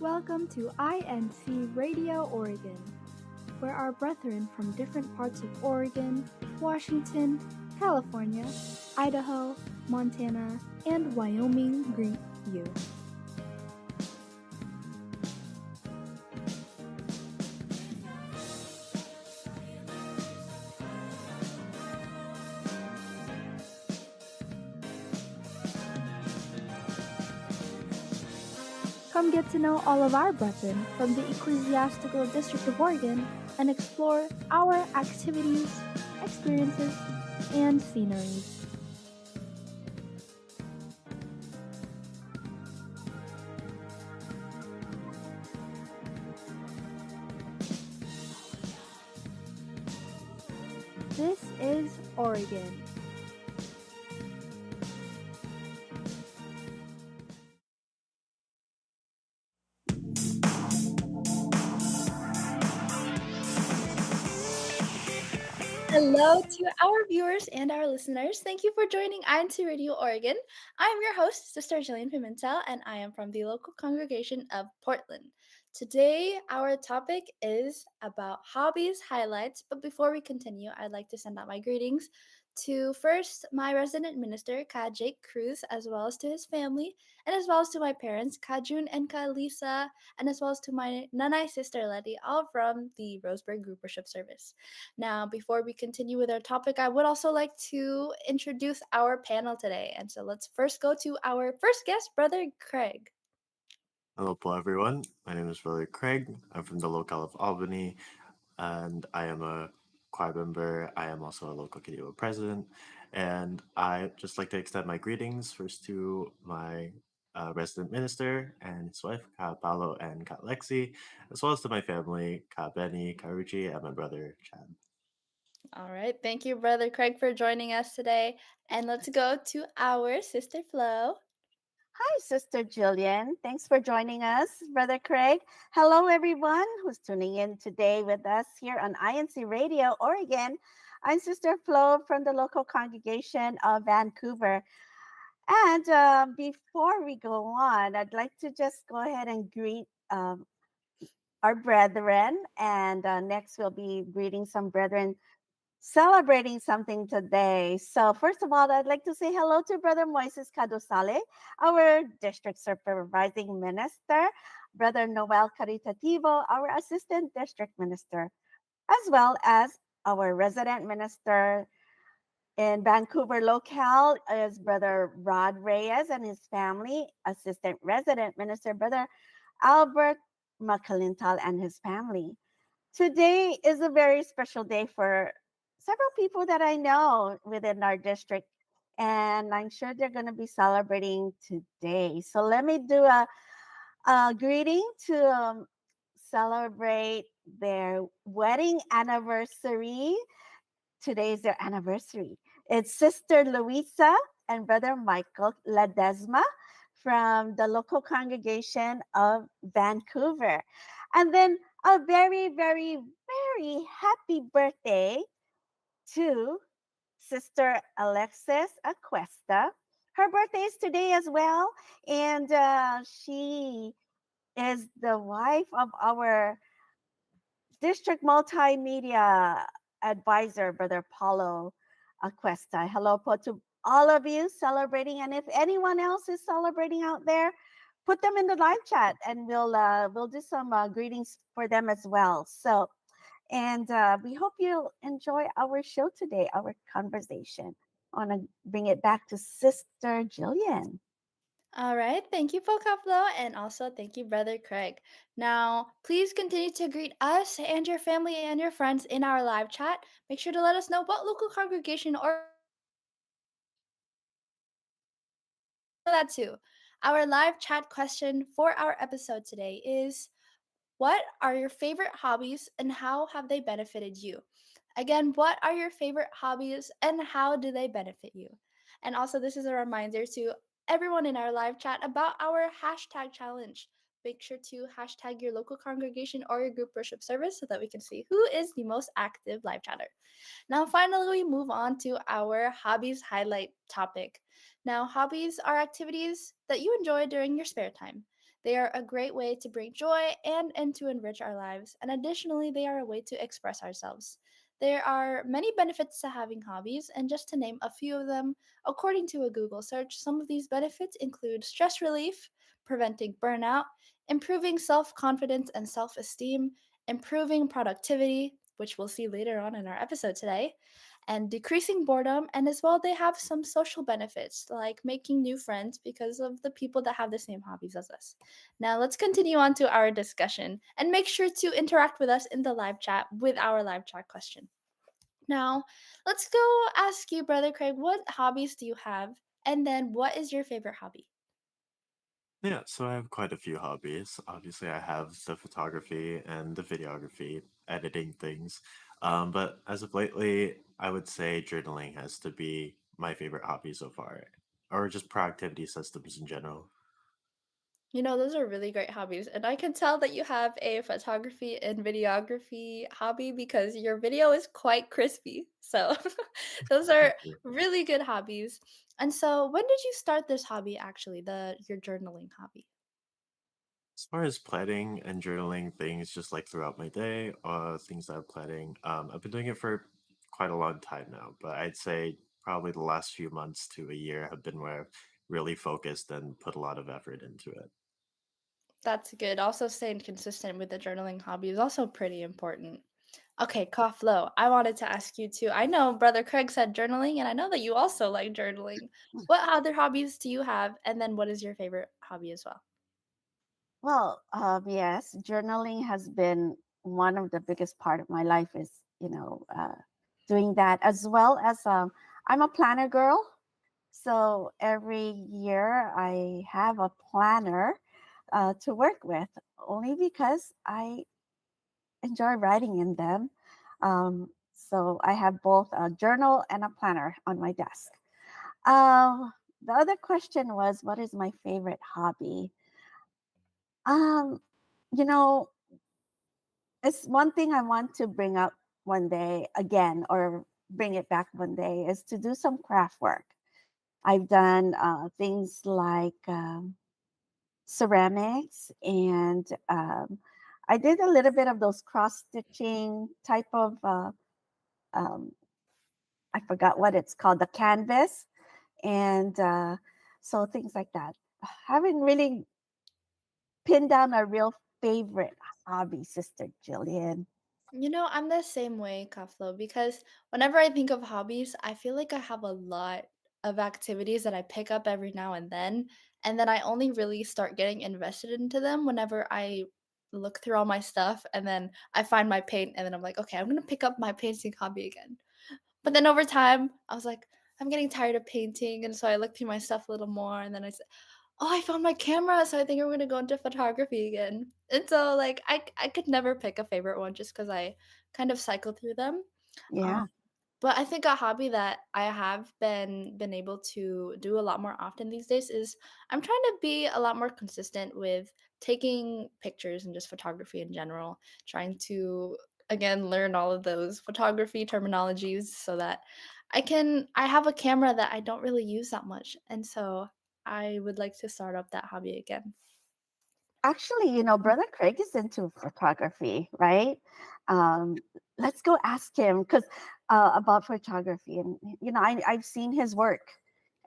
Welcome to INCRadio Oregon, where our brethren from different parts of Oregon, Washington, California, Idaho, Montana, and Wyoming greet you. Come get to know all of our brethren from the Ecclesiastical District of Oregon and explore our activities, experiences, and sceneries. This is Oregon. Hello to our viewers and our listeners. Thank you for joining INCRadio Oregon. I'm your host, Sister Jillian Pimentel, and I am from the local congregation of Portland. Today, our topic is about hobbies highlights. But before we continue, I'd like to send out my greetings to first my resident minister, Ka Jake Cruz, as well as to his family, and as well as to my parents, Ka June and Ka Lisa, and as well as to my Nanay sister Letty, all from the Roseburg Group Worship Service. Now, before we continue with our topic, I would also like to introduce our panel today. And so let's first go to our first guest, Brother Craig. Hello, everyone. My name is Brother Craig. I'm from the locale of Albany, and I am a choir member. I am also a local Kadilo president, and I just like to extend my greetings first to my resident minister and his wife, Ka Paolo and Ka Lexi, as well as to my family, Ka Benny, Ka Ruchi, and my brother, Chad. All right. Thank you, Brother Craig, for joining us today. And let's go to our sister Flo. Hi, Sister Jillian. Thanks for joining us, Brother Craig. Hello, everyone who's tuning in today with us here on INCRadio Oregon. I'm Sister Flo from the local congregation of Vancouver. And before we go on, I'd like to just go ahead and greet our brethren. And next, we'll be greeting some brethren celebrating something today. So first of all, I'd like to say hello to Brother Moises Cadosale, our district supervising minister, Brother Noel Caritativo, our assistant district minister, as well as our resident minister in Vancouver locale is Brother Rod Reyes and his family, assistant resident minister, Brother Albert McClintal and his family. Today is a very special day for several people that I know within our district, and I'm sure they're going to be celebrating today. So let me do a greeting to celebrate their wedding anniversary. Today is their anniversary. It's Sister Louisa and Brother Michael Ledesma from the local congregation of Vancouver. And then a very, very, very happy birthday to Sister Alexis Aquesta. Her birthday is today as well. And she is the wife of our district multimedia advisor, Brother Paulo Aquesta. Hello to all of you celebrating. And if anyone else is celebrating out there, put them in the live chat and we'll do some greetings for them as well. So, and we hope you'll enjoy our show today, our conversation. I want to bring it back to Sister Jillian. All right. Thank you, Flo, and also thank you, Brother Craig. Now, please continue to greet us and your family and your friends in our live chat. Make sure to let us know what local congregation or that too. Our live chat question for our episode today is, what are your favorite hobbies and how have they benefited you? Again, what are your favorite hobbies and how do they benefit you? And also, this is a reminder to everyone in our live chat about our hashtag challenge. Make sure to hashtag your local congregation or your group worship service so that we can see who is the most active live chatter. Now, finally, we move on to our hobbies highlight topic. Now, hobbies are activities that you enjoy during your spare time. They are a great way to bring joy and to enrich our lives, and additionally, they are a way to express ourselves. There are many benefits to having hobbies, and just to name a few of them, according to a Google search, some of these benefits include stress relief, preventing burnout, improving self confidence and self esteem, improving productivity, which we'll see later on in our episode today, and decreasing boredom. And as well, they have some social benefits like making new friends because of the people that have the same hobbies as us. Now, let's continue on to our discussion and make sure to interact with us in the live chat with our live chat question. Now, let's go ask you, Brother Craig, what hobbies do you have? And then, what is your favorite hobby? Yeah, so I have quite a few hobbies. Obviously, I have the photography and the videography, editing things. But as of lately, I would say journaling has to be my favorite hobby so far, or just productivity systems in general. You know, those are really great hobbies. And I can tell that you have a photography and videography hobby because your video is quite crispy. So, those Thank are you. really good hobbies. And so, when did you start this hobby actually, the your journaling hobby? As far as planning and journaling things just like throughout my day, things that I'm planning, I've been doing it for quite a long time now, but I'd say probably the last few months to a year have been where I've really focused and put a lot of effort into it. That's good. Also, staying consistent with the journaling hobby is also pretty important. Okay, Cough Low, I wanted to ask you too. I know Brother Craig said journaling, and I know that you also like journaling. What other hobbies do you have? And then, what is your favorite hobby as well? Well, yes, journaling has been one of the biggest part of my life is, doing that as well as I'm a planner girl. So every year I have a planner to work with only because I enjoy writing in them. So I have both a journal and a planner on my desk. The other question was, what is my favorite hobby? Um, you know, it's one thing I want to bring up one day again, or bring it back one day, is to do some craft work. I've done things like ceramics, and I did a little bit of those cross stitching type of, um, I forgot what it's called, the canvas. And so things like that. I haven't really pinned down a real favorite hobby, Sister Jillian. You know, I'm the same way, Kaflo, because whenever I think of hobbies, I feel like I have a lot of activities that I pick up every now and then I only really start getting invested into them whenever I look through all my stuff and then I find my paint and then I'm like, okay, I'm gonna pick up my painting hobby again. But then over time, I was like, I'm getting tired of painting, and so I looked through my stuff a little more, and then I said, "Oh, I found my camera, so I think I'm gonna go into photography again." And so, like, I could never pick a favorite one just because I kind of cycle through them. Um, Yeah. but I think a hobby that I have been able to do a lot more often these days is I'm trying to be a lot more consistent with taking pictures and just photography in general, trying to again learn all of those photography terminologies so that I have a camera that I don't really use that much. And so I would like to start up that hobby again. Actually, Brother Craig is into photography, right? Um, let's go ask him because about photography, and I've seen his work,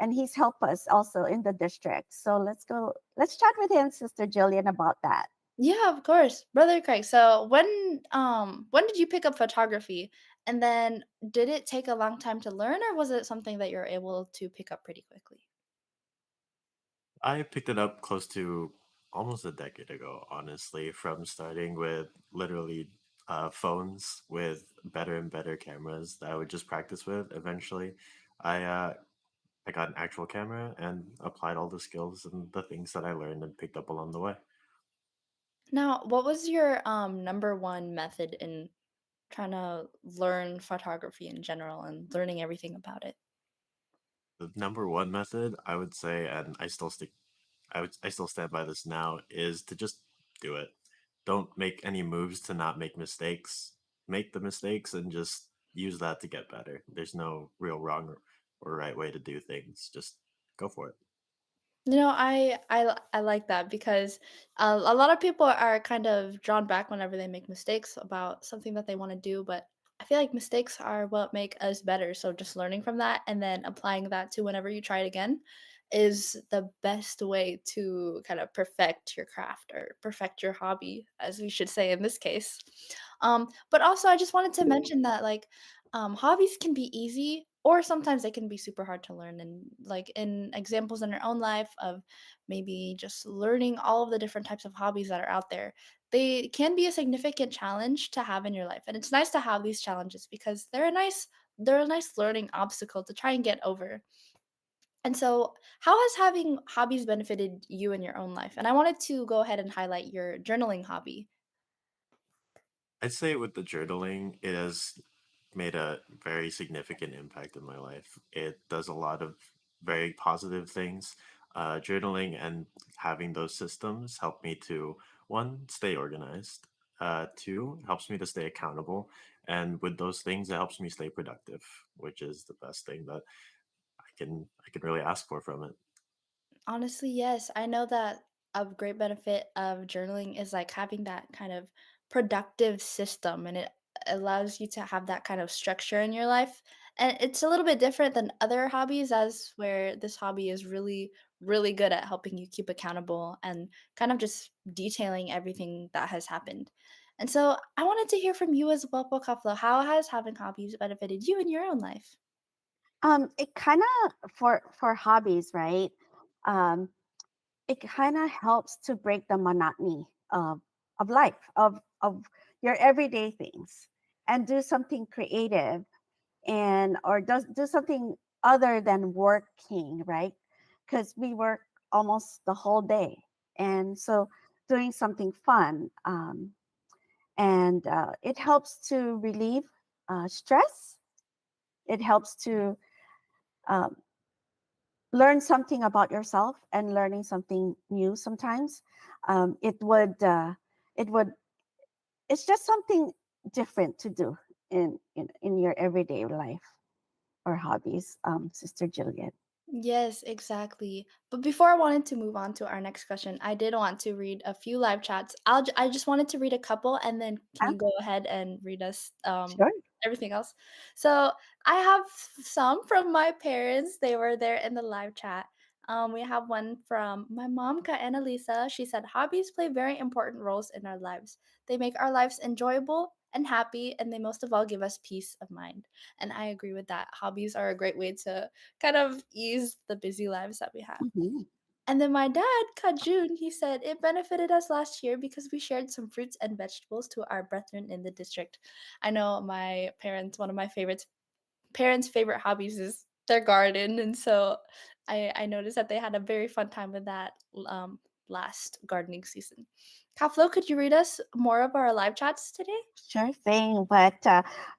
and he's helped us also in the district. So let's go. Let's chat with him, Sister Jillian, about that. Yeah, of course. Brother Craig, so when did you pick up photography? And then did it take a long time to learn or was it something that you're able to pick up pretty quickly? I picked it up close to almost a decade ago, honestly, from starting with literally phones with better and better cameras that I would just practice with. Eventually, I got an actual camera and applied all the skills and the things that I learned and picked up along the way. Now, what was your number one method in trying to learn photography in general and learning everything about it? The number one method I would say, and I still stand by this now, is to just do it. Don't make any moves to not make mistakes. Make the mistakes and just use that to get better. There's no real wrong or right way to do things. Just go for it. I like that because a lot of people are kind of drawn back whenever they make mistakes about something that they want to do, but I feel like mistakes are what make us better. So just learning from that and then applying that to whenever you try it again is the best way to kind of perfect your craft or perfect your hobby, as we should say in this case. But also, I just wanted to mention that hobbies can be easy or sometimes they can be super hard to learn. And like in examples in our own life of maybe just learning all of the different types of hobbies that are out there, they can be a significant challenge to have in your life. And it's nice to have these challenges because they're a nice learning obstacle to try and get over. And so, how has having hobbies benefited you in your own life? And I wanted to go ahead and highlight your journaling hobby. I'd say with the journaling, it has made a very significant impact in my life. It does a lot of very positive things. Journaling and having those systems help me to, one, stay organized. Two, helps me to stay accountable. And with those things, it helps me stay productive, which is the best thing that I can really ask for from it. Honestly, yes. I know that a great benefit of journaling is like having that kind of productive system and it allows you to have that kind of structure in your life. And it's a little bit different than other hobbies as where this hobby is really really good at helping you keep accountable and kind of just detailing everything that has happened. And so I wanted to hear from you as well, Pokaflo. How has having hobbies benefited you in your own life? It kind of for hobbies, right? Um, it kind of helps to break the monotony of life of your everyday things and do something creative and or does do something other than working, right? Because we work almost the whole day, and so doing something fun, and it helps to relieve stress. It helps to um, learn something about yourself and learning something new sometimes. Um, it would it's just something different to do in your everyday life or hobbies, Sister Jillian. Yes, exactly. But before I wanted to move on to our next question, I did want to read a few live chats. I just wanted to read a couple, and then can Ah, you go ahead and read us sure. everything else? So I have some from my parents. They were there in the live chat. We have one from my mom, Ka Annalisa. She said hobbies play very important roles in our lives. They make our lives enjoyable and happy, and they most of all give us peace of mind. And I agree with that. Hobbies are a great way to kind of ease the busy lives that we have. Mhm. And then my dad, Kajun, he said it benefited us last year because we shared some fruits and vegetables to our brethren in the district. I know my parents, one of my parents' favorite hobbies is their garden, and so I noticed that they had a very fun time with that last gardening season. Kaflo, could you read us more of our live chats today? Sure thing. But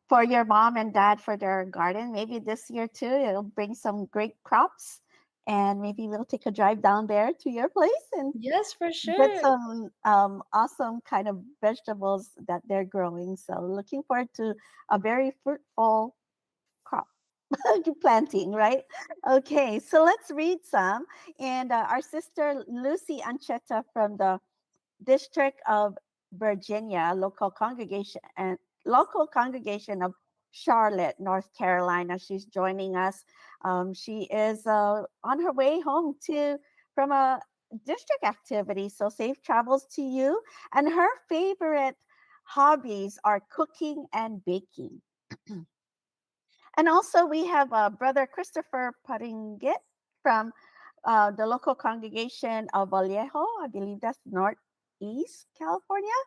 for your mom and dad for their garden, maybe this year too, it'll bring some great crops. And maybe we'll take a drive down there to your place and Yes, for get sure. some awesome kind of vegetables that they're growing. So looking forward to a very fruitful crop planting, right? Okay, so let's read some. And our sister Lucy Ancheta from the District of Virginia, local congregation of Charlotte, North Carolina. She's joining us. She is on her way home to from a district activity. So safe travels to you. And her favorite hobbies are cooking and baking. And also, we have Brother Christopher Paringit from the local congregation of Vallejo. I believe that's Northeast California.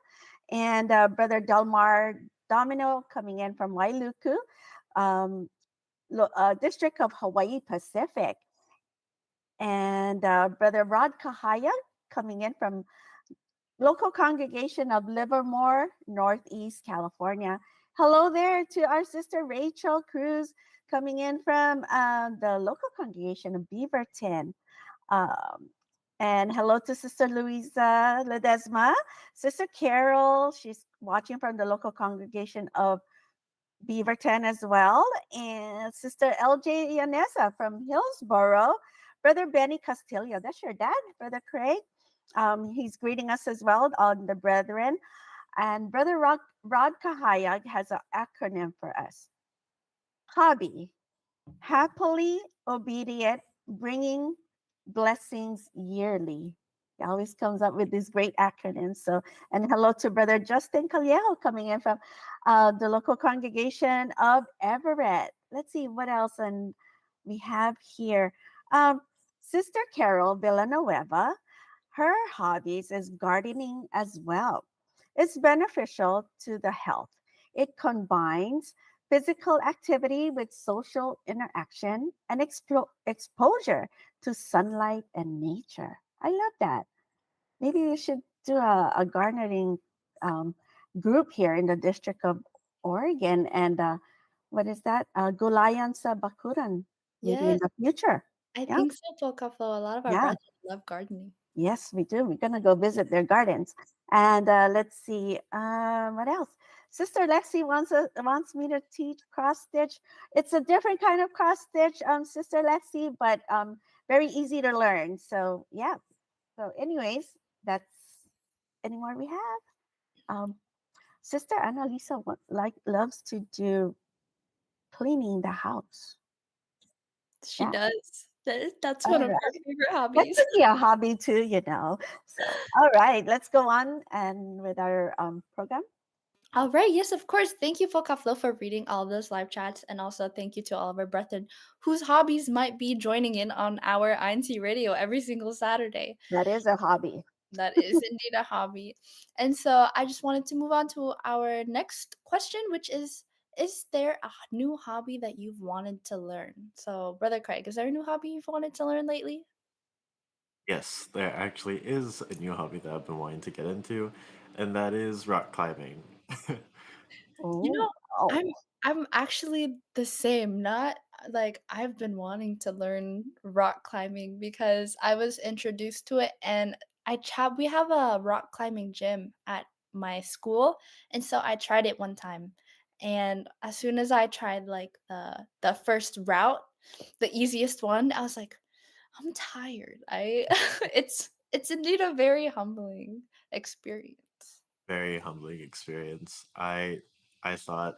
And Brother Delmar Domino coming in from Wailuku, um, District of Hawaii Pacific. And Brother Rod Kahaya coming in from local congregation of Livermore, Northeast California. Hello there to our sister Rachel Cruz coming in from the local congregation of Beaverton. Um, and hello to Sister Louisa Ledesma, Sister Carol. She's watching from the local congregation of Beaverton as well. And Sister LJ Yanessa from Hillsboro, Brother Benny Castillo. That's your dad, Brother Craig. He's greeting us as well on the brethren. And Brother Rod Kahayag has an acronym for us. Hobby, happily obedient, bringing blessings yearly. He always comes up with these great acronyms. So, and hello to Brother Justin Callejo coming in from the local congregation of Everett. Let's see what else and we have here. Um, Sister Carol Villanueva, her hobbies is gardening as well. It's beneficial to the health. It combines physical activity with social interaction and exposure to sunlight and nature. I love that. Maybe we should do a gardening um, group here in the District of Oregon. And what is that? Gulayan sa Bakuran, maybe in Yes, the future. I Yeah, think so, Pokaflo. A lot of our yeah. brethren love gardening. Yes, we do. We're going to go visit their gardens. And let's see, what else? Sister Lexi wants me to teach cross stitch. It's a different kind of cross stitch, Sister Lexi, but very easy to learn. So yeah. So, anyways, that's any more we have. Um, Sister Annalisa loves to do cleaning the house. She Yeah. does. That's one All of her right. favorite That hobbies. could be a hobby too, you know. So, all right, let's go on and with our program. All right, yes, of course. Thank you, Fokaflo, for reading all of those live chats. And also thank you to all of our brethren whose hobbies might be joining in on our INC radio every single Saturday. That is a hobby. That is indeed a hobby. And so I just wanted to move on to our next question, which is there a new hobby that you've wanted to learn? So, Brother Craig, is there a new hobby you've wanted to learn lately? Yes, there actually is a new hobby that I've been wanting to get into, and that is rock climbing. You Oh, know, oh. I'm I'm actually the same. Not like I've been wanting to learn rock climbing because I was introduced to it and we have a rock climbing gym at my school and so I tried it one time. And as soon as I tried like the first route, the easiest one, I was like, I'm tired. I it's indeed a very humbling experience. Very humbling experience. I thought,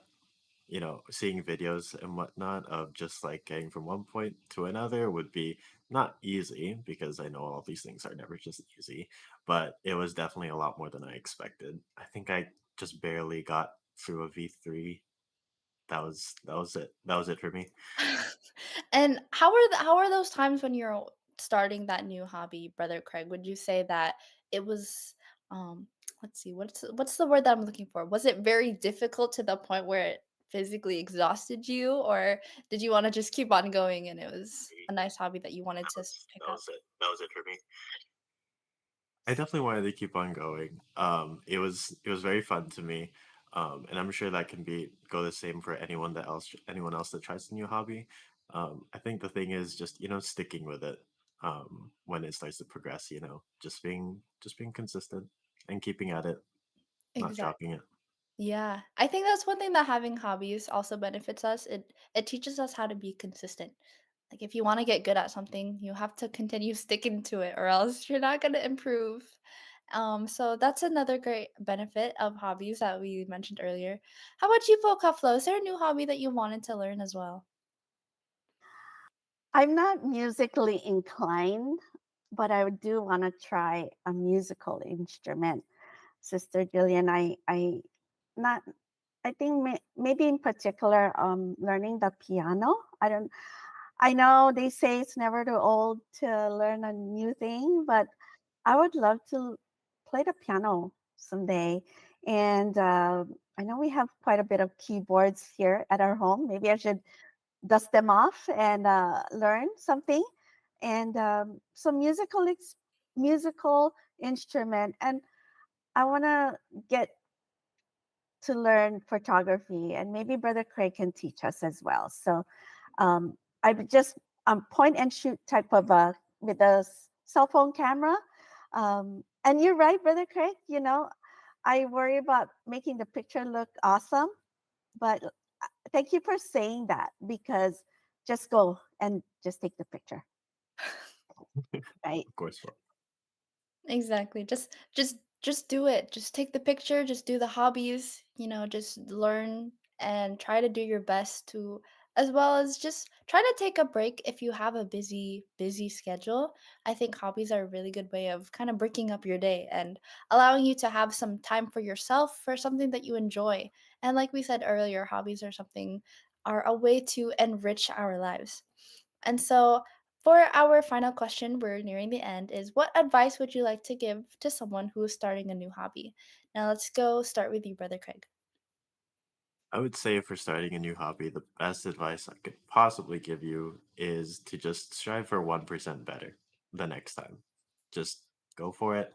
seeing videos and whatnot of just like getting from one point to another would be not easy because I know all these things are never just easy, but it was definitely a lot more than I expected. I think I just barely got through a V3. That was it. That was it for me. And how are those times when you're starting that new hobby, Brother Craig? Would you say that it was um let's see, what's the word that I'm looking for? Was it very difficult to the point where it physically exhausted you or did you want to just keep on going and it was a nice hobby that you wanted to pick That up? was it. That was it for me. I definitely wanted to keep on going. It was very fun to me, and I'm sure that can be go the same for anyone else that tries a new hobby. I think the thing is just sticking with it when it starts to progress. Just being consistent and keeping at it, not Exactly. dropping it. Yeah. I think that's one thing that having hobbies also benefits us. It teaches us how to be consistent. Like if you want to get good at something, you have to continue sticking to it or else you're not going to improve. So that's another great benefit of hobbies that we mentioned earlier. How about you, Flo? Is there a new hobby that you wanted to learn as well? I'm not musically inclined, but I do want to try a musical instrument. Sister Jillian, I not I think maybe in particular learning the piano. I know they say it's never too old to learn a new thing, but I would love to play the piano someday. And I know we have quite a bit of keyboards here at our home. Maybe I should dust them off and learn something. And some musical instrument. And I want to get to learn photography, and maybe Brother Craig can teach us as well. So I would just point and shoot type of with a cell phone camera. And you're right, Brother Craig. I worry about making the picture look awesome, but thank you for saying that because just go and just take the picture. right? Of course, well, Exactly. Just do it. Just take the picture, just do the hobbies, just learn and try to do your best to, as well as just try to take a break if you have a busy schedule. I think hobbies are a really good way of kind of breaking up your day and allowing you to have some time for yourself for something that you enjoy. And like we said earlier, hobbies are a way to enrich our lives. And so, for our final question, we're nearing the end, is what advice would you like to give to someone who is starting a new hobby? Now, let's go start with you, Brother Craig. I would say for starting a new hobby, the best advice I could possibly give you is to just strive for 1% better the next time. Just go for it.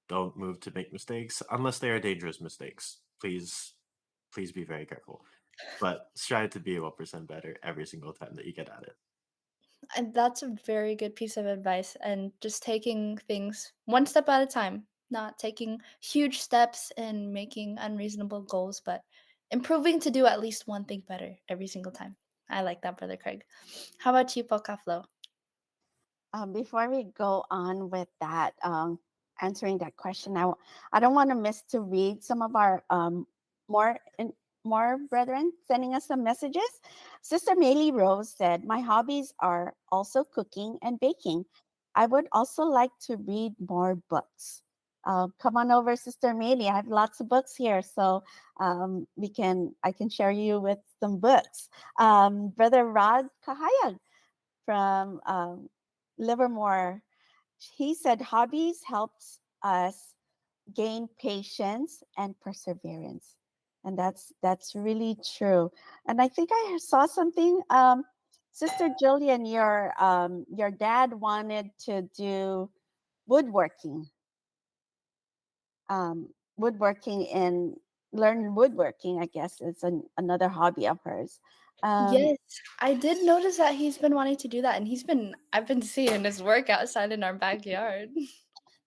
Don't move to make mistakes unless they are dangerous mistakes. Please be very careful. But strive to be 1% better every single time that you get at it. And that's a very good piece of advice, and just taking things one step at a time, not taking huge steps and making unreasonable goals, but improving to do at least one thing better every single time. I like that, Brother Craig. How about you, Pokaflo? Before we go on with that, answering that question, I don't want to miss to read some of our more in, more brethren sending us some messages. Sister Maylie Rose said, "My hobbies are also cooking and baking. I would also like to read more books." Come on over, Sister Maylie. I have lots of books here, so we can I can share you with some books. Brother Rod Kahayag from Livermore. He said hobbies helps us gain patience and perseverance, and that's really true. And I think I saw something. Sister Jillian, your dad wanted to do woodworking, woodworking and learn woodworking. I guess it's another hobby of hers. Um, Yes, I did notice that he's been wanting to do that, and I've been seeing his work outside in our backyard.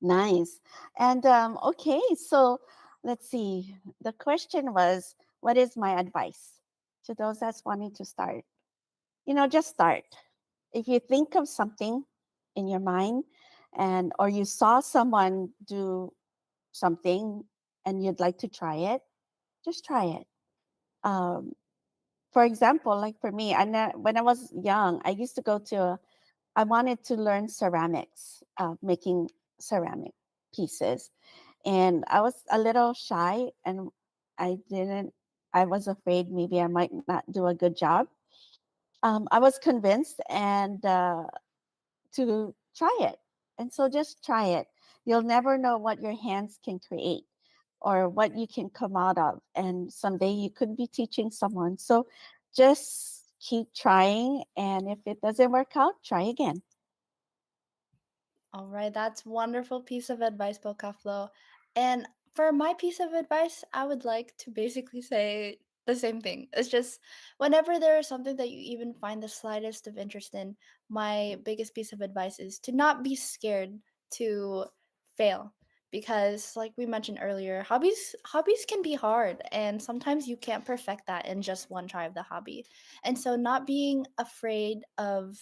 Nice. And okay, so let's see. The question was, what is my advice to those that's wanting to start? Just start. If you think of something in your mind and or you saw someone do something and you'd like to try it, just try it. Um, for example, like for me, when I was young, I used to I wanted to learn ceramics, making ceramic pieces. And I was a little shy and I didn't, I was afraid maybe I might not do a good job. I was convinced and to try it. And so just try it. You'll never know what your hands can create or what you can come out of. And someday you could be teaching someone. So just keep trying. And if it doesn't work out, try again. All right, that's wonderful piece of advice, Bokaflo. And for my piece of advice, I would like to basically say the same thing. It's just whenever there is something that you even find the slightest of interest in, my biggest piece of advice is to not be scared to fail. Because like we mentioned earlier, hobbies can be hard and sometimes you can't perfect that in just one try of the hobby. And so not being afraid of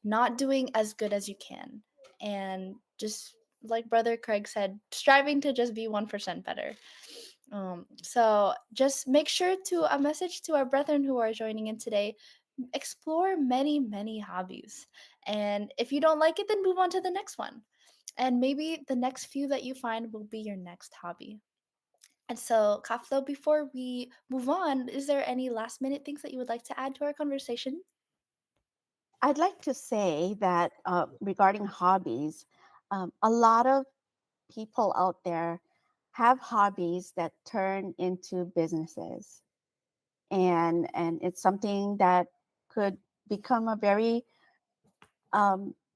not doing as good as you can, and just like Brother Craig said, striving to just be 1% better. So just make sure to a message to our brethren who are joining in today. Explore many hobbies, and if you don't like it, then move on to the next one. And maybe the next few that you find will be your next hobby. And so, Kaflo, before we move on, is there any last minute things that you would like to add to our conversation? I'd like to say that regarding hobbies, a lot of people out there have hobbies that turn into businesses, and it's something that could become a very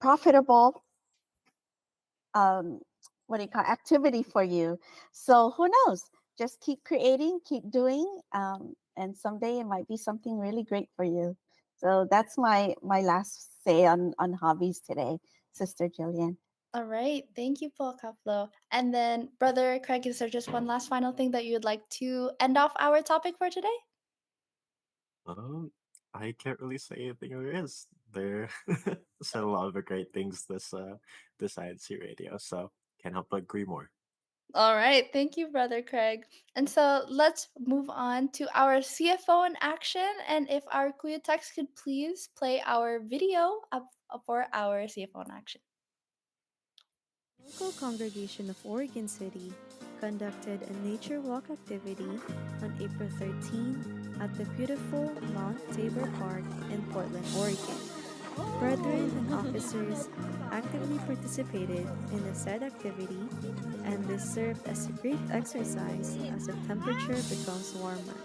profitable um, what do you call activity for you. So who knows? Just keep creating, keep doing, and someday it might be something really great for you. So that's my last say on hobbies today, Sister Jillian. All right. Thank you, Paul Kaflo. And then, Brother Craig, is there just one last final thing that you would like to end off our topic for today? Um, I can't really say anything there is. They said a lot of great things this INC radio. So can't help but agree more. All right, thank you, Brother Craig. And so let's move on to our CFO in action. And if our Kuya Tex could please play our video for our CFO in action. Local congregation of Oregon City conducted a nature walk activity on April 13 at the beautiful Mount Tabor Park in Portland, Oregon. Brethren and officers actively participated in the said activity, and this served as a great exercise as the temperature becomes warmer.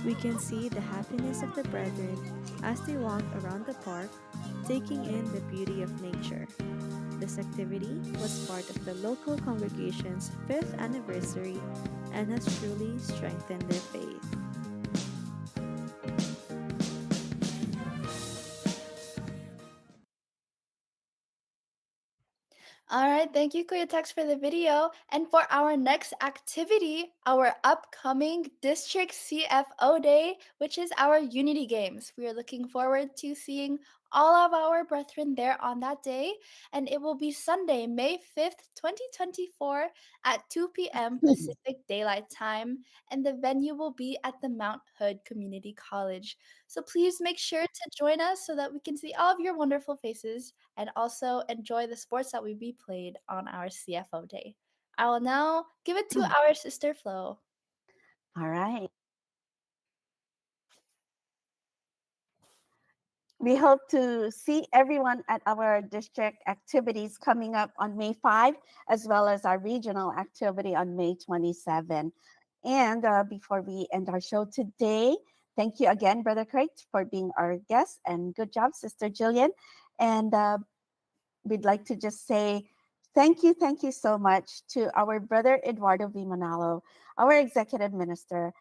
We can see the happiness of the brethren as they walk around the park, taking in the beauty of nature. This activity was part of the local congregation's 5th anniversary and has truly strengthened their faith. All right, thank you, Kuya Tex, for the video. And for our next activity, our upcoming District CFO Day, which is our Unity Games. We are looking forward to seeing all of our brethren there on that day. And it will be Sunday, May 5th, 2024, at 2 p.m. Pacific Daylight Time. And the venue will be at the Mount Hood Community College. So please make sure to join us so that we can see all of your wonderful faces and also enjoy the sports that will be played on our CFO day. I will now give it to our sister Flo. All right. We hope to see everyone at our district activities coming up on May 5, as well as our regional activity on May 27. And before we end our show today, thank you again, Brother Craig, for being our guest. And good job, Sister Jillian. And we'd like to just say thank you so much to our brother Eduardo V. Manalo, our executive minister,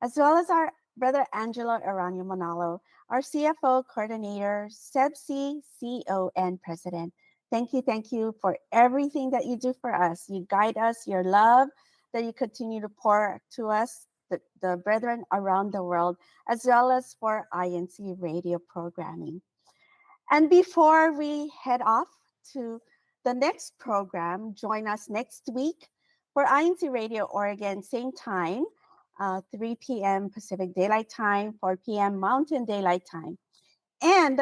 as well as our brother Angelo Aranyo Manalo, our CFO coordinator, CEBSI, CEO, and president. Thank you for everything that you do for us. You guide us, your love that you continue to pour to us, the brethren around the world, as well as for INC radio programming. And before we head off to the next program, join us next week for INC Radio Oregon, same time, 3 p.m. Pacific Daylight Time, 4 p.m. Mountain Daylight Time. And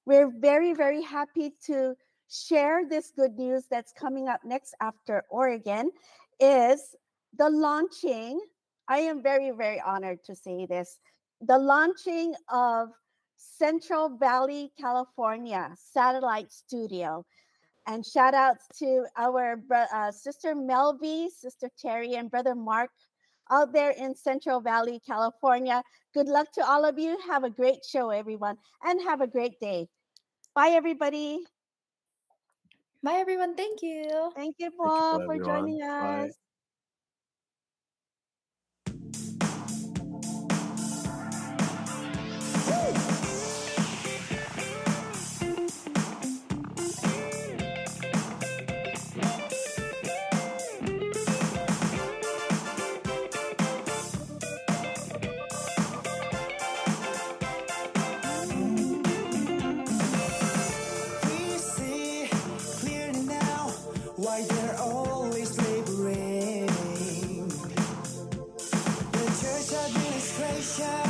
we're very happy to share this good news that's coming up next after Oregon is the launching. I am very honored to say this. The launching of Central Valley, California Satellite Studio. And shout outs to our sister Melvie, sister Terry, and brother Mark out there in Central Valley, California. Good luck to all of you. Have a great show, everyone, and have a great day. Bye, everybody. Bye, everyone. Thank you. Thank you, Thank you Paul, for for everyone. joining Bye. us. We see clearly now why they're always laboring. The church administration